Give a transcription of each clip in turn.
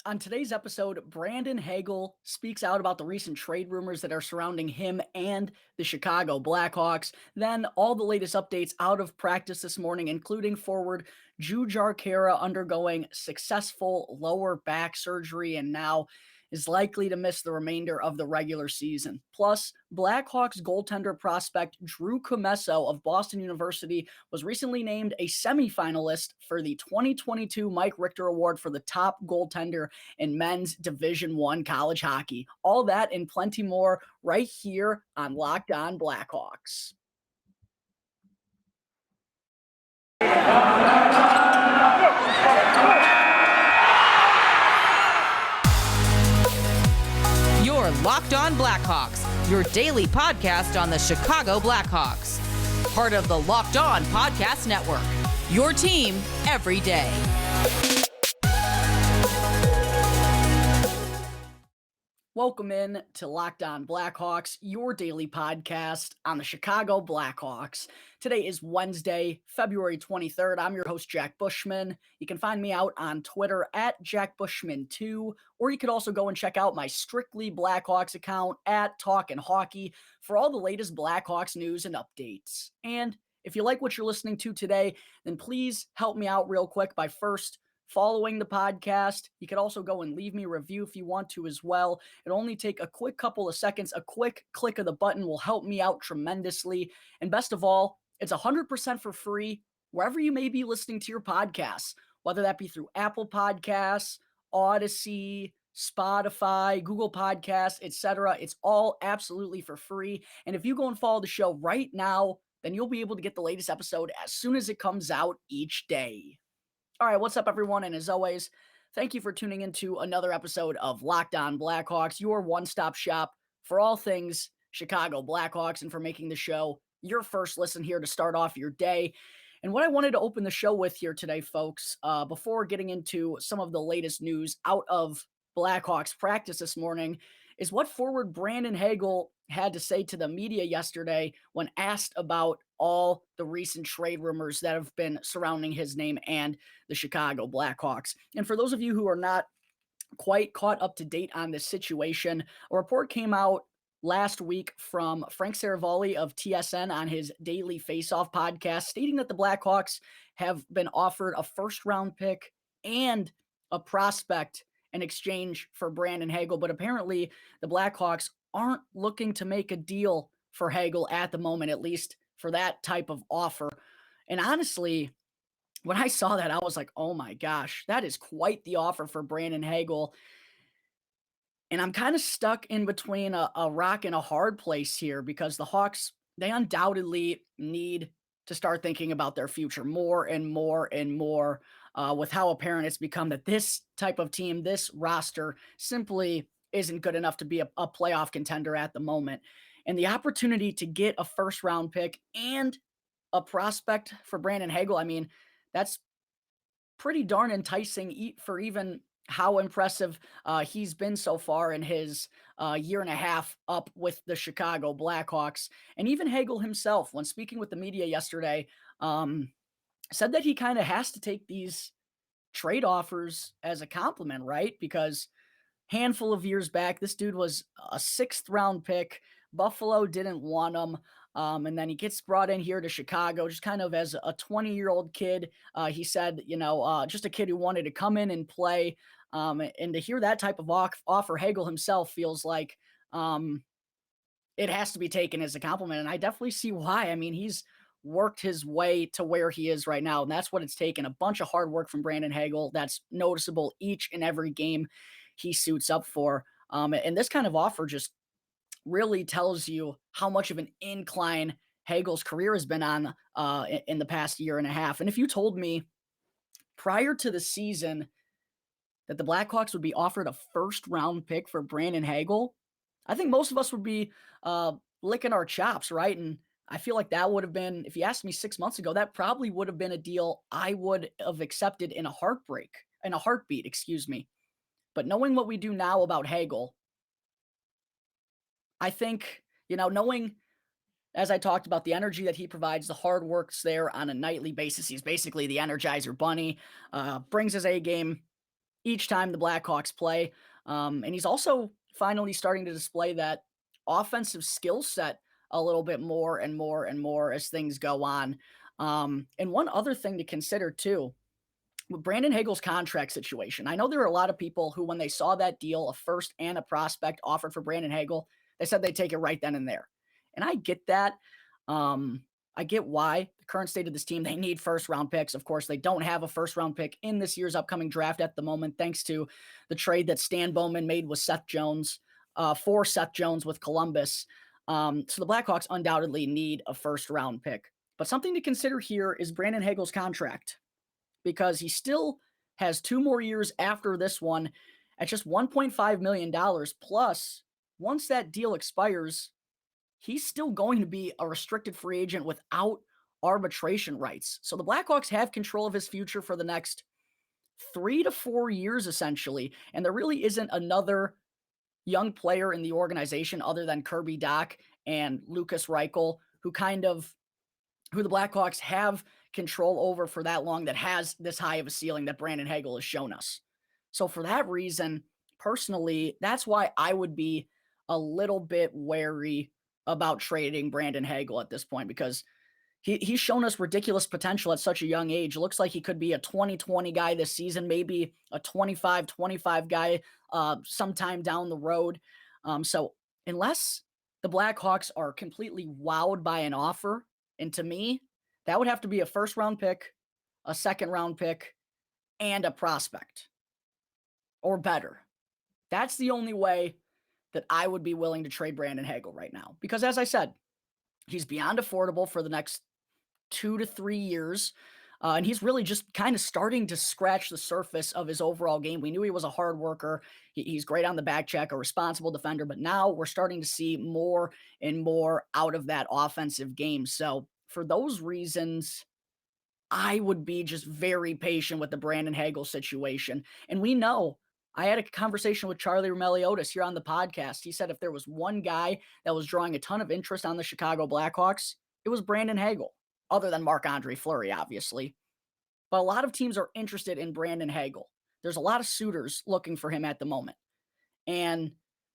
On today's episode, Brandon Hagel speaks out about the recent trade rumors that are surrounding him and the Chicago Blackhawks. Then, all the latest updates out of practice this morning, including forward Jujhar Khaira undergoing successful lower back surgery and now is likely to miss the remainder of the regular season. Plus, Blackhawks goaltender prospect Drew Commesso of Boston University was recently named a semifinalist for the 2022 Mike Richter Award for the top goaltender in men's Division I college hockey. All that and plenty more right here on Locked On Blackhawks. You're Locked On Blackhawks, your daily podcast on the Chicago Blackhawks. Part of the Locked On Podcast Network, your team every day. Welcome in to Locked On Blackhawks, your daily podcast on the Chicago Blackhawks. Today is Wednesday, February 23rd. I'm your host, Jack Bushman. You can find me out on Twitter at JackBushman2, or you could also go and check out my Strictly Blackhawks account at Talkin' Hockey for all the latest Blackhawks news and updates. And if you like what you're listening to today, then please help me out real quick by first following the podcast. You could also go and leave me a review if you want to as well. It'll only take a quick couple of seconds. A quick click of the button will help me out tremendously. And best of all, it's 100% for free wherever you may be listening to your podcasts, whether that be through Apple Podcasts, Odyssey, Spotify, Google Podcasts, etc. It's all absolutely for free. And if you go and follow the show right now, then you'll be able to get the latest episode as soon as it comes out each day. All right, what's up, everyone? And as always, thank you for tuning into another episode of Locked On Blackhawks, your one-stop shop for all things Chicago Blackhawks, and for making the show your first listen here to start off your day. And what I wanted to open the show with here today, folks, before getting into some of the latest news out of Blackhawks practice this morning, is what forward Brandon Hagel had to say to the media yesterday when asked about all the recent trade rumors that have been surrounding his name and the Chicago Blackhawks. And for those of you who are not quite caught up to date on this situation, a report came out last week from Frank Saravalli of TSN on his Daily Faceoff podcast, stating that the Blackhawks have been offered a first-round pick and a prospect in exchange for Brandon Hagel. But apparently the Blackhawks aren't looking to make a deal for Hagel at the moment, at least for that type of offer. And honestly, when I saw that, I was like, oh my gosh, that is quite the offer for Brandon Hagel. And I'm kind of stuck in between a rock and a hard place here, because the Hawks, they undoubtedly need to start thinking about their future more and more and more, with how apparent it's become that this type of team, this roster, simply isn't good enough to be a playoff contender at the moment. And the opportunity to get a first round pick and a prospect for Brandon Hagel, I mean, that's pretty darn enticing for even how impressive he's been so far in his year and a half up with the Chicago Blackhawks. And even Hagel himself, when speaking with the media yesterday, said that he kind of has to take these trade offers as a compliment, right? Because handful of years back, this dude was a sixth round pick. Buffalo didn't want him. And then he gets brought in here to Chicago, just kind of as a 20-year-old kid. He said, just a kid who wanted to come in and play. And to hear that type of offer, Hagel himself feels like it has to be taken as a compliment. And I definitely see why. I mean, he's worked his way to where he is right now. And that's what it's taken. A bunch of hard work from Brandon Hagel that's noticeable each and every game he suits up for. And this kind of offer just really tells you how much of an incline Hagel's career has been on in the past year and a half. And if you told me prior to the season that the Blackhawks would be offered a first round pick for Brandon Hagel, I think most of us would be licking our chops, right? And I feel like that would have been, if you asked me 6 months ago, that probably would have been a deal I would have accepted in a heartbeat, excuse me. But knowing what we do now about Hagel, I think, knowing, as I talked about, the energy that he provides, the hard work's there on a nightly basis. He's basically the Energizer Bunny, brings his A game each time the Blackhawks play. And he's also finally starting to display that offensive skill set a little bit more and more and more as things go on. And one other thing to consider too, with Brandon Hagel's contract situation, I know there are a lot of people who, when they saw that deal, a first and a prospect offered for Brandon Hagel, they said they'd take it right then and there. And I get that. I get why the current state of this team, they need first round picks. Of course, they don't have a first round pick in this year's upcoming draft at the moment, thanks to the trade that Stan Bowman made with Seth Jones, for Seth Jones with Columbus. So the Blackhawks undoubtedly need a first round pick. But something to consider here is Brandon Hagel's contract, because he still has 2 more years after this one at just $1.5 million. Plus, once that deal expires, he's still going to be a restricted free agent without arbitration rights. So the Blackhawks have control of his future for the next 3 to 4 years, essentially. And there really isn't another young player in the organization other than Kirby Dach and Lucas Reichel who the Blackhawks have control over for that long that has this high of a ceiling that Brandon Hagel has shown us. So for that reason, personally, that's why I would be a little bit wary about trading Brandon Hagel at this point, because he's shown us ridiculous potential at such a young age. It looks like he could be a 2020 guy this season, maybe a 25 guy sometime down the road. So unless the Blackhawks are completely wowed by an offer, and to me, that would have to be a first round pick, a second round pick, and a prospect or better. That's the only way that I would be willing to trade Brandon Hagel right now. Because as I said, he's beyond affordable for the next 2 to 3 years. And he's really just kind of starting to scratch the surface of his overall game. We knew he was a hard worker. He's great on the back check, a responsible defender, but now we're starting to see more and more out of that offensive game. So for those reasons, I would be just very patient with the Brandon Hagel situation. And we know, I had a conversation with Charlie Roumeliotis here on the podcast. He said if there was one guy that was drawing a ton of interest on the Chicago Blackhawks, it was Brandon Hagel, other than Marc-Andre Fleury, obviously. But a lot of teams are interested in Brandon Hagel. There's a lot of suitors looking for him at the moment. And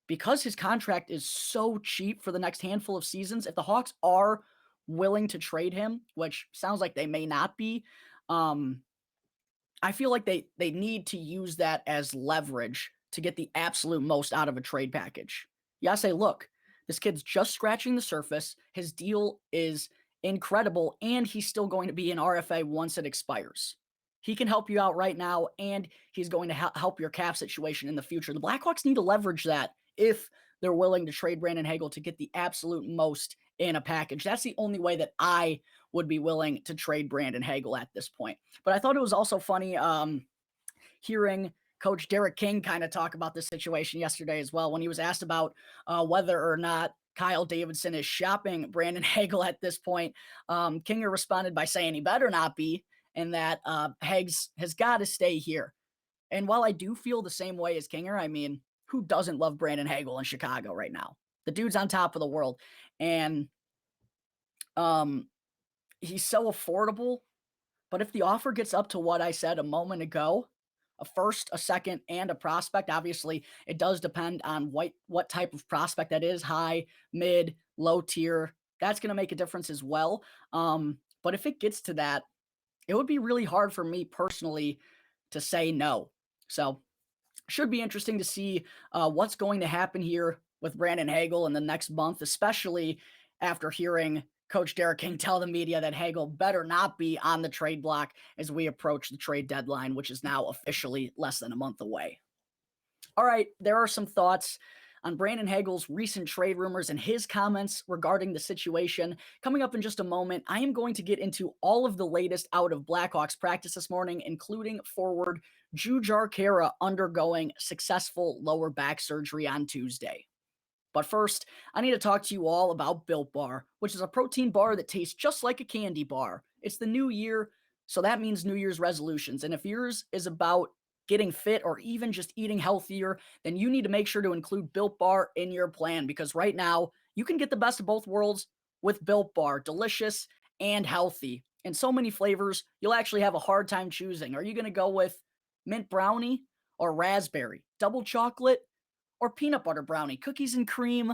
because his contract is so cheap for the next handful of seasons, if the Hawks are willing to trade him, which sounds like they may not be, I feel like they need to use that as leverage to get the absolute most out of a trade package. You gotta say, look, this kid's just scratching the surface. His deal is incredible, and he's still going to be an RFA once it expires. He can help you out right now, and he's going to help your cap situation in the future. The Blackhawks need to leverage that if they're willing to trade Brandon Hagel to get the absolute most in a package. That's the only way that I would be willing to trade Brandon Hagel at this point. But I thought it was also funny hearing Coach Derek King kind of talk about this situation yesterday as well, when he was asked about whether or not Kyle Davidson is shopping Brandon Hagel at this point. Kinger responded by saying he better not be, and that Hags has got to stay here. And while I do feel the same way as Kinger, I mean, who doesn't love Brandon Hagel in Chicago right now? The dude's on top of the world. And he's so affordable. But if the offer gets up to what I said a moment ago, a first, a second, and a prospect, obviously it does depend on what type of prospect that is, high, mid, low tier. That's going to make a difference as well. But if it gets to that, it would be really hard for me personally to say no. So should be interesting to see what's going to happen here with Brandon Hagel in the next month, especially after hearing Coach Derek King tell the media that Hagel better not be on the trade block as we approach the trade deadline, which is now officially less than a month away. All right, there are some thoughts on Brandon Hagel's recent trade rumors and his comments regarding the situation. Coming up in just a moment, I am going to get into all of the latest out of Blackhawks practice this morning, including forward Jujhar Khaira undergoing successful lower back surgery on Tuesday. But first, I need to talk to you all about Built Bar, which is a protein bar that tastes just like a candy bar. It's the new year, so that means New Year's resolutions. And if yours is about getting fit or even just eating healthier, then you need to make sure to include Built Bar in your plan, because right now you can get the best of both worlds with Built Bar, delicious and healthy. In so many flavors, you'll actually have a hard time choosing. Are you going to go with mint brownie or raspberry, double chocolate, or peanut butter brownie, cookies and cream,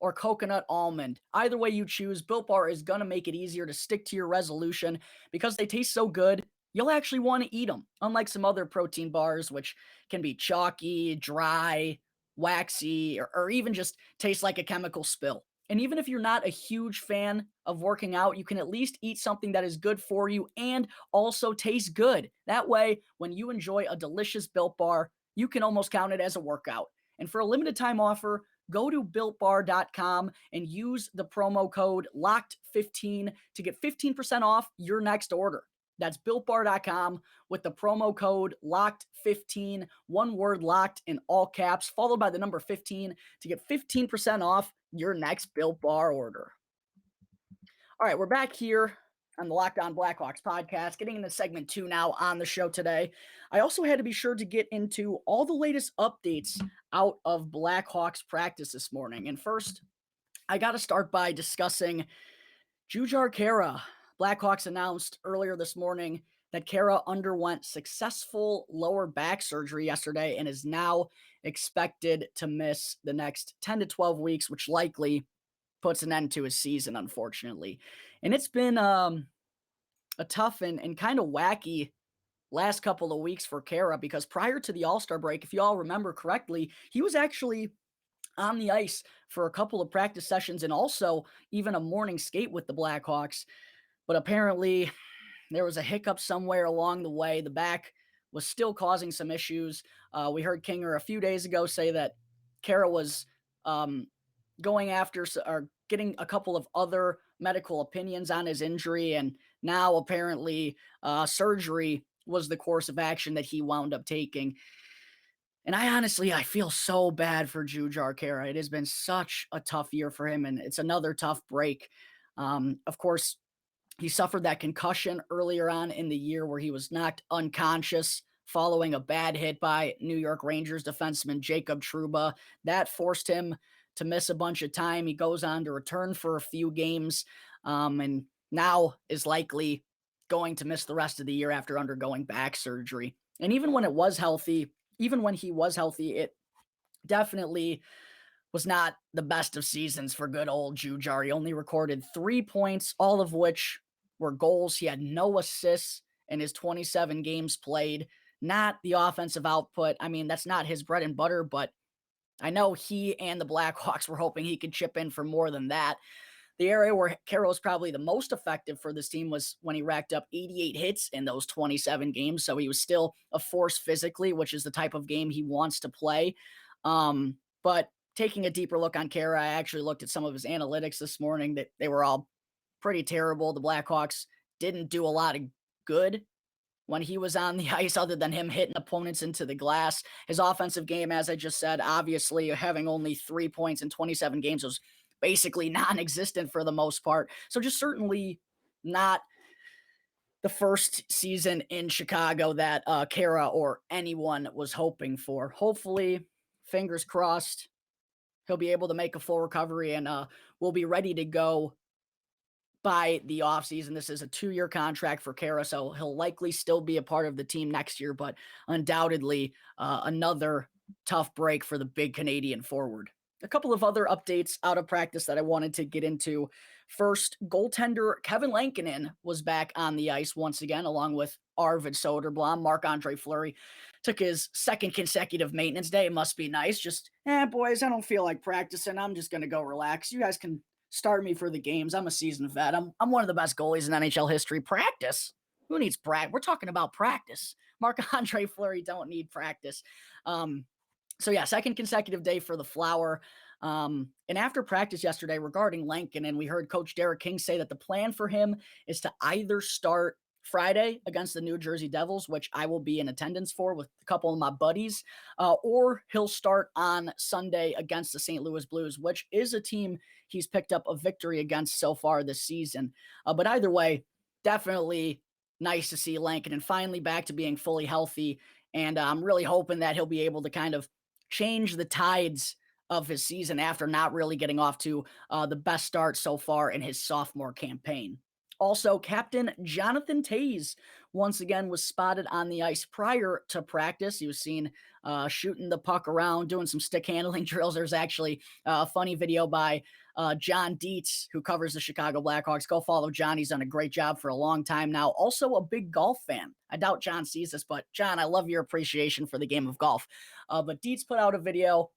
or coconut almond. Either way you choose, Built Bar is going to make it easier to stick to your resolution because they taste so good. You'll actually want to eat them, unlike some other protein bars, which can be chalky, dry, waxy, or even just taste like a chemical spill. And even if you're not a huge fan of working out, you can at least eat something that is good for you and also tastes good. That way, when you enjoy a delicious Built Bar, you can almost count it as a workout. And for a limited time offer, go to builtbar.com and use the promo code LOCKED15 to get 15% off your next order. That's builtbar.com with the promo code LOCKED15, one word locked in all caps, followed by the number 15 to get 15% off your next Built Bar order. All right, we're back here on the Locked On Blackhawks podcast, getting into segment 2 now on the show today. I also had to be sure to get into all the latest updates out of Blackhawks practice this morning. And first, I got to start by discussing Jujhar Khaira. Blackhawks announced earlier this morning that Khaira underwent successful lower back surgery yesterday and is now expected to miss the next 10 to 12 weeks, which likely puts an end to his season, unfortunately. And it's been a tough and kind of wacky last couple of weeks for Khaira because prior to the All-Star break, if you all remember correctly, he was actually on the ice for a couple of practice sessions and also even a morning skate with the Blackhawks. But apparently there was a hiccup somewhere along the way. The back was still causing some issues. We heard Kinger a few days ago say that Khaira was going after or getting a couple of other medical opinions on his injury. And now apparently surgery was the course of action that he wound up taking. And I feel so bad for Jujhar Khaira. It has been such a tough year for him, and it's another tough break. Of course, he suffered that concussion earlier on in the year where he was knocked unconscious following a bad hit by New York Rangers defenseman Jacob Trouba. That forced him to miss a bunch of time. He goes on to return for a few games, and now is likely going to miss the rest of the year after undergoing back surgery. And even when he was healthy, it definitely was not the best of seasons for good old Jujhar. He only recorded 3 points, all of which were goals. He had no assists in his 27 games played. Not the offensive output. I mean, that's not his bread and butter, but I know he and the Blackhawks were hoping he could chip in for more than that. The area where Khaira was probably the most effective for this team was when he racked up 88 hits in those 27 games. So he was still a force physically, which is the type of game he wants to play. But taking a deeper look on Khaira, I actually looked at some of his analytics this morning that they were all pretty terrible. The Blackhawks didn't do a lot of good when he was on the ice other than him hitting opponents into the glass. His offensive game, as I just said, obviously having only 3 points in 27 games was basically non-existent for the most part. So just certainly not the first season in Chicago that Khaira or anyone was hoping for. Hopefully, fingers crossed, he'll be able to make a full recovery and we'll be ready to go by the offseason. This is a 2-year contract for Khaira, so he'll likely still be a part of the team next year, but undoubtedly another tough break for the big Canadian forward. A couple of other updates out of practice that I wanted to get into. First, goaltender Kevin Lankinen was back on the ice once again, along with Arvid Soderblom. Marc-Andre Fleury took his second consecutive maintenance day. It must be nice. Just, boys, I don't feel like practicing. I'm just going to go relax. You guys can start me for the games. I'm a seasoned vet. I'm one of the best goalies in NHL history. Practice? Who needs practice? We're talking about practice. Marc-Andre Fleury don't need practice. So yeah, second consecutive day for the Flower. And after practice yesterday regarding Lankinen, we heard Coach Derek King say that the plan for him is to either start Friday against the New Jersey Devils, which I will be in attendance for with a couple of my buddies, or he'll start on Sunday against the St. Louis Blues, which is a team he's picked up a victory against so far this season. But either way, definitely nice to see Lankinen finally back to being fully healthy. And I'm really hoping that he'll be able to kind of change the tides of his season after not really getting off to the best start so far in his sophomore campaign. Also, Captain Jonathan Toews once again was spotted on the ice prior to practice. He was seen shooting the puck around, doing some stick handling drills. There's actually a funny video by John Dietz, who covers the Chicago Blackhawks. Go follow John. He's done a great job for a long time now. Also a big golf fan. I doubt John sees this, but John, I love your appreciation for the game of golf. But Dietz put out a video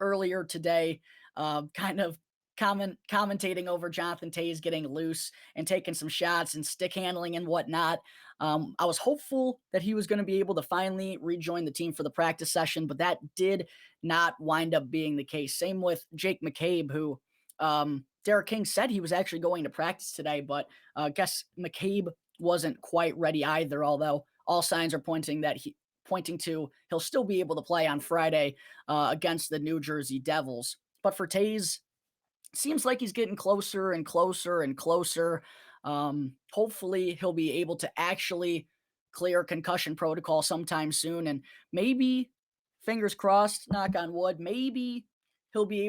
earlier today, kind of commentating over Jonathan Toews getting loose and taking some shots and stick handling and whatnot. I was hopeful that he was going to be able to finally rejoin the team for the practice session, but that did not wind up being the case. Same with Jake McCabe, who Derek King said he was actually going to practice today, but I guess McCabe wasn't quite ready either, although all signs are pointing to he'll still be able to play on Friday against the New Jersey Devils. But for Toews, seems like he's getting closer and closer and closer. Hopefully he'll be able to actually clear concussion protocol sometime soon. And maybe, fingers crossed, knock on wood, maybe he'll be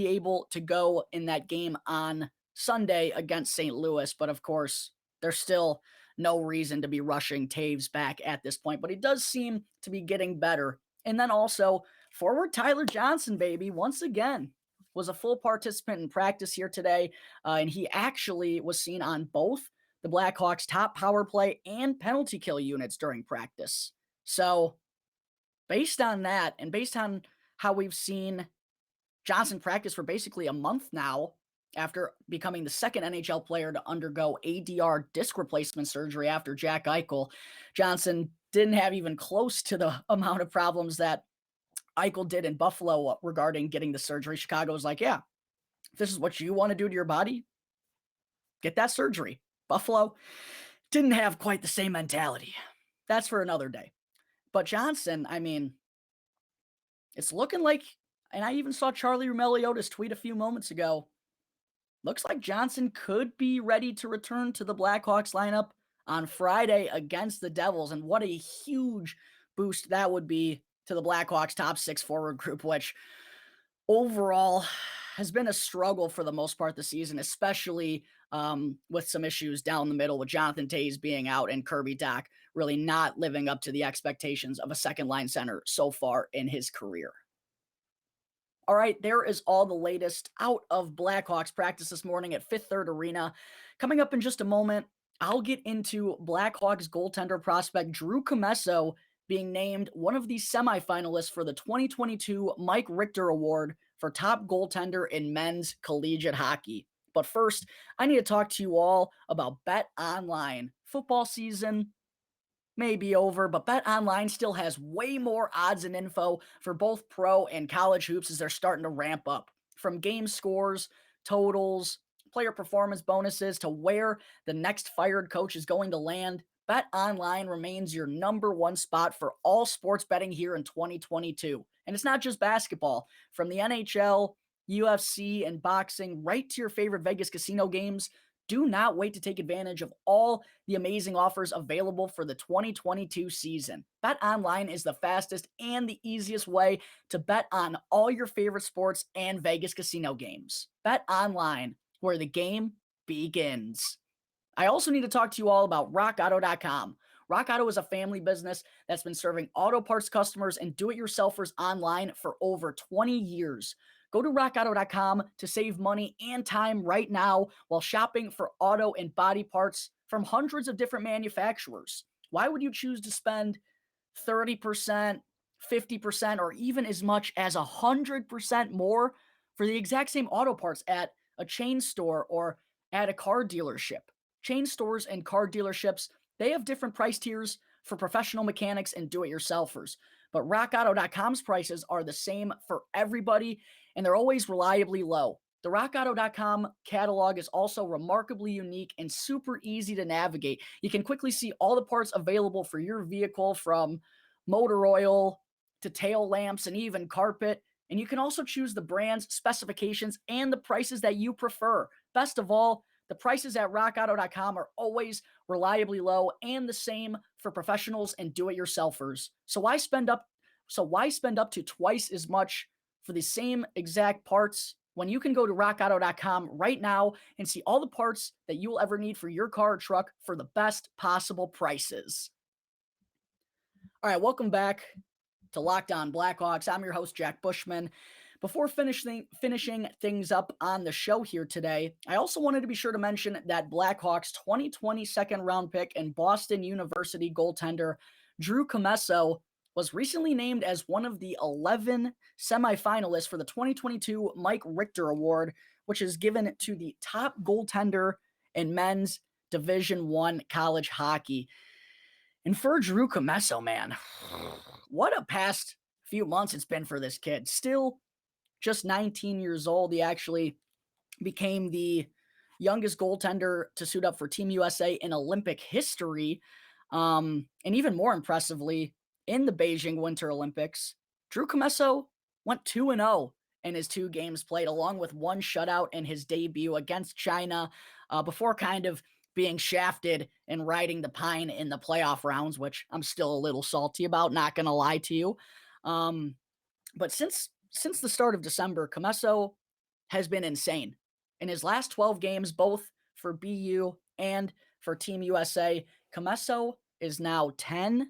able to go in that game on Sunday against St. Louis. But of course, there's still no reason to be rushing Toews back at this point. But he does seem to be getting better. And then also, forward Tyler Johnson, baby, once again, was a full participant in practice here today, and he actually was seen on both the Blackhawks' top power play and penalty kill units during practice. So based on that, and based on how we've seen Johnson practice for basically a month now, after becoming the second NHL player to undergo ADR disc replacement surgery after Jack Eichel, Johnson didn't have even close to the amount of problems that Eichel did in Buffalo regarding getting the surgery. Chicago was like, yeah, if this is what you want to do to your body, get that surgery. Buffalo didn't have quite the same mentality. That's for another day. But Johnson, I mean, it's looking like, and I even saw Charlie Roumeliotis tweet a few moments ago, looks like Johnson could be ready to return to the Blackhawks lineup on Friday against the Devils. And what a huge boost that would be to the Blackhawks' top six forward group, which overall has been a struggle for the most part this season, especially with some issues down the middle with Jonathan Toews being out and Kirby Dach really not living up to the expectations of a second-line center so far in his career. All right, there is all the latest out of Blackhawks practice this morning at Fifth Third Arena. Coming up in just a moment, I'll get into Blackhawks goaltender prospect Drew Commesso being named one of the semifinalists for the 2022 Mike Richter Award for top goaltender in men's collegiate hockey. But first, I need to talk to you all about BetOnline. Football season may be over, but BetOnline still has way more odds and info for both pro and college hoops as they're starting to ramp up. From game scores, totals, player performance bonuses, to where the next fired coach is going to land, BetOnline remains your number one spot for all sports betting here in 2022. And it's not just basketball. From the NHL, UFC, and boxing, right to your favorite Vegas casino games, do not wait to take advantage of all the amazing offers available for the 2022 season. BetOnline is the fastest and the easiest way to bet on all your favorite sports and Vegas casino games. BetOnline, where the game begins. I also need to talk to you all about RockAuto.com. Rock Auto is a family business that's been serving auto parts customers and do-it-yourselfers online for over 20 years. Go to RockAuto.com to save money and time right now while shopping for auto and body parts from hundreds of different manufacturers. Why would you choose to spend 30%, 50%, or even as much as 100% more for the exact same auto parts at a chain store or at a car dealership? Chain stores and car dealerships, they have different price tiers for professional mechanics and do-it-yourselfers. But RockAuto.com's prices are the same for everybody, and they're always reliably low. The RockAuto.com catalog is also remarkably unique and super easy to navigate. You can quickly see all the parts available for your vehicle, from motor oil to tail lamps and even carpet. And you can also choose the brands, specifications, and the prices that you prefer. Best of all, the prices at RockAuto.com are always reliably low and the same for professionals and do-it-yourselfers. So why spend up to twice as much for the same exact parts when you can go to rockauto.com right now and see all the parts that you will ever need for your car or truck for the best possible prices. All right, welcome back to Locked On Blackhawks. I'm your host, Jack Bushman. Before finishing things up on the show here today, I also wanted to be sure to mention that Blackhawks 2020 second round pick and Boston University goaltender Drew Commesso was recently named as one of the 11 semifinalists for the 2022 Mike Richter Award, which is given to the top goaltender in men's Division I college hockey. And for Drew Commesso, man, what a past few months it's been for this kid. Still just 19 years old. He actually became the youngest goaltender to suit up for Team USA in Olympic history. And even more impressively, in the Beijing Winter Olympics, Drew Commesso went 2-0 in his 2 games played, along with 1 shutout in his debut against China, before kind of being shafted and riding the pine in the playoff rounds, which I'm still a little salty about, not going to lie to you. But since the start of December, Commesso has been insane. In his last 12 games, both for BU and for Team USA, Commesso is now 10-1-1,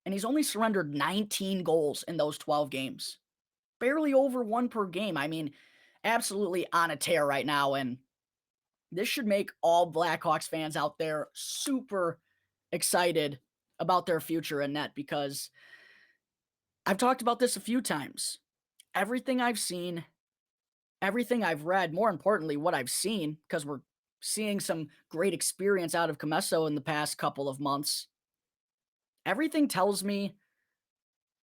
and he's only surrendered 19 goals in those 12 games. Barely over 1 per game. I mean, absolutely on a tear right now, and this should make all Blackhawks fans out there super excited about their future in net, because I've talked about this a few times. Everything I've seen, everything I've read, more importantly, what I've seen, because we're seeing some great experience out of Commesso in the past couple of months, everything tells me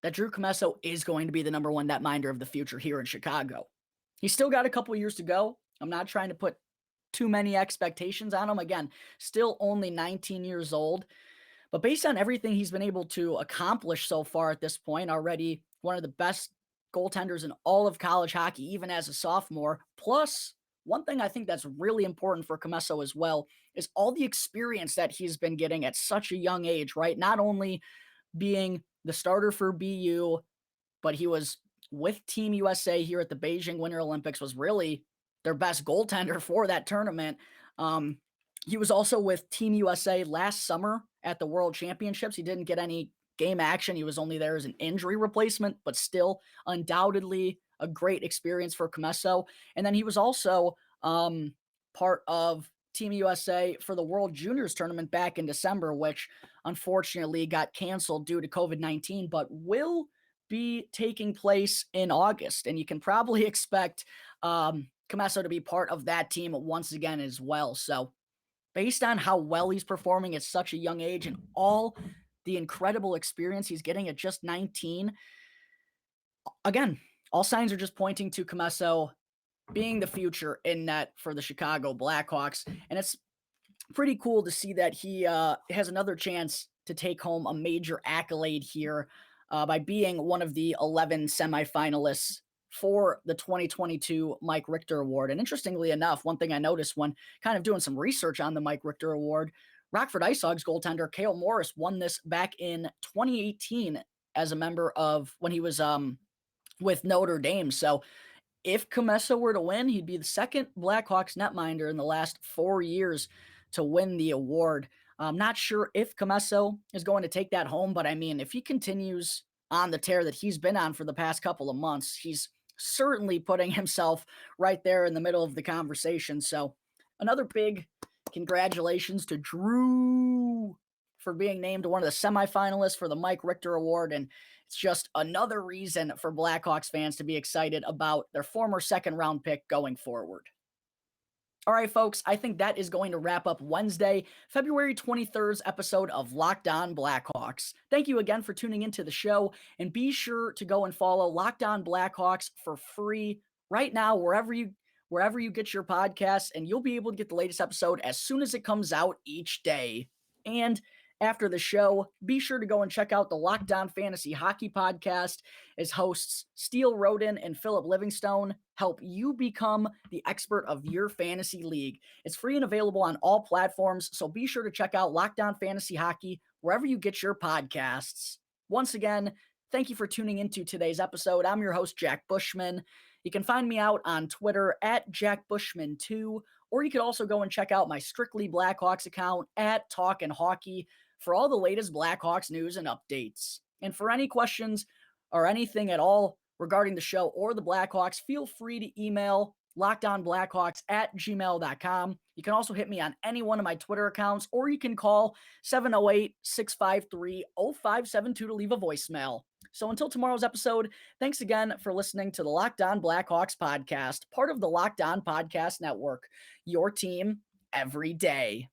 that Drew Commesso is going to be the number 1 netminder of the future here in Chicago. He's still got a couple years to go. I'm not trying to put too many expectations on him. Again, still only 19 years old. But based on everything he's been able to accomplish so far at this point, already one of the best goaltenders in all of college hockey, even as a sophomore. Plus, one thing I think that's really important for Commesso as well is all the experience that he's been getting at such a young age, right? Not only being the starter for BU, but he was with Team USA here at the Beijing Winter Olympics, was really their best goaltender for that tournament. He was also with Team USA last summer at the World Championships. He didn't get any game action. He was only there as an injury replacement, but still undoubtedly a great experience for Commesso. And then he was also part of Team USA for the World Juniors tournament back in December, which unfortunately got canceled due to COVID-19, but will be taking place in August. And you can probably expect Commesso to be part of that team once again as well. So based on how well he's performing at such a young age and all the incredible experience he's getting at just 19, again, all signs are just pointing to Commesso being the future in net for the Chicago Blackhawks. And it's pretty cool to see that he has another chance to take home a major accolade here by being one of the 11 semifinalists for the 2022 Mike Richter Award. And interestingly enough, one thing I noticed when kind of doing some research on the Mike Richter Award, Rockford Ice Hogs goaltender Cale Morris won this back in 2018 as a member of when he was with Notre Dame. So if Commesso were to win, he'd be the second Blackhawks netminder in the last 4 years to win the award. I'm not sure if Commesso is going to take that home, but I mean, if he continues on the tear that he's been on for the past couple of months, he's certainly putting himself right there in the middle of the conversation. So another big congratulations to Drew for being named one of the semifinalists for the Mike Richter Award. And it's just another reason for Blackhawks fans to be excited about their former second round pick going forward. All right, folks, I think that is going to wrap up Wednesday, February 23rd's episode of Locked On Blackhawks. Thank you again for tuning into the show, and be sure to go and follow Locked On Blackhawks for free right now, wherever you get your podcasts, and you'll be able to get the latest episode as soon as it comes out each day. And after the show, be sure to go and check out the Locked On Fantasy Hockey Podcast, as hosts Steele Roden and Philip Livingstone help you become the expert of your fantasy league. It's free and available on all platforms, so be sure to check out Locked On Fantasy Hockey wherever you get your podcasts. Once again, thank you for tuning into today's episode. I'm your host, Jack Bushman. You can find me out on Twitter at Jack Bushman2, or you could also go and check out my Strictly Blackhawks account at Talkin' Hockey for all the latest Blackhawks news and updates. And for any questions or anything at all regarding the show or the Blackhawks, feel free to email lockedonblackhawks@gmail.com. You can also hit me on any one of my Twitter accounts, or you can call 708-653-0572 to leave a voicemail. So until tomorrow's episode, thanks again for listening to the Locked On Blackhawks podcast, part of the Locked On Podcast Network, your team every day.